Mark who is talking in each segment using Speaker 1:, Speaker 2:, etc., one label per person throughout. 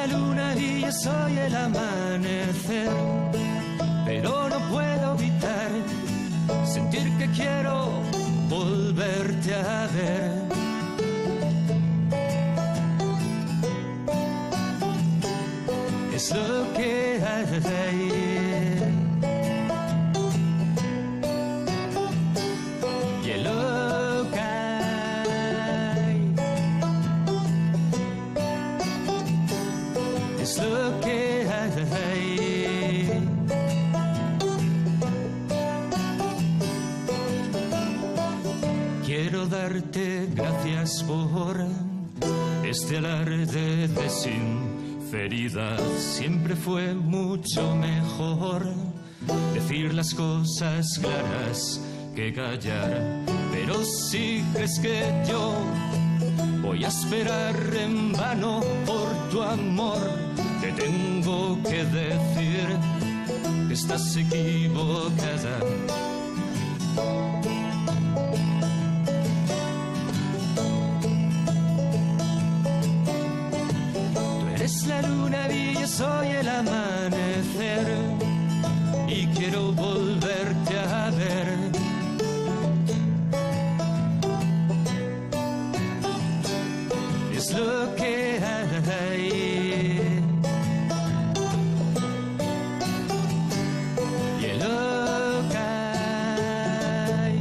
Speaker 1: la luna y yo soy el amanecer, pero no puedo evitar sentir que quiero volverte a ver. Es lo que hay. Y es lo que hay. Es lo que hay. Quiero darte gracias por este alarde de sinceridad. Siempre fue mucho mejor decir las cosas claras que callar. Pero si crees que yo voy a esperar en vano por tu amor, te tengo que decir que estás equivocada. Eres la luna y yo soy el amanecer, y quiero volverte a ver. Es lo que hay. Y es lo que hay.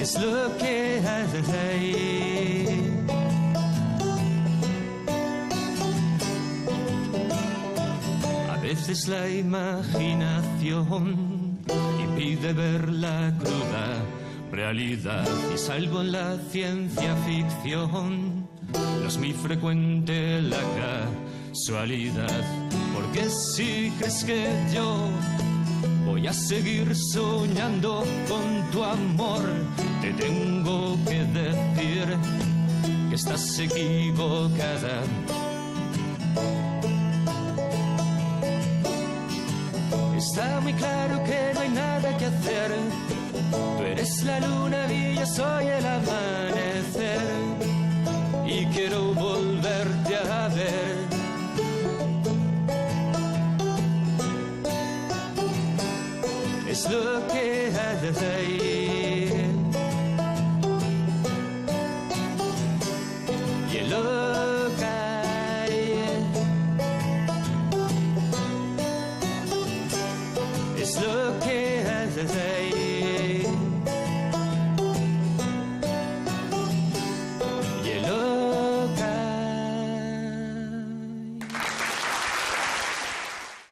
Speaker 1: Es lo que hay. A veces la imaginación impide ver la cruda realidad, y salvo en la ciencia ficción no es muy frecuente la casualidad. Porque si crees que yo voy a seguir soñando con tu amor, te tengo que decir que estás equivocada. Está muy claro que no hay nada que hacer. Tú eres la luna y yo soy el amanecer, y quiero volverte a ver. Es lo que hay. Y es lo que hay. Es lo que hay.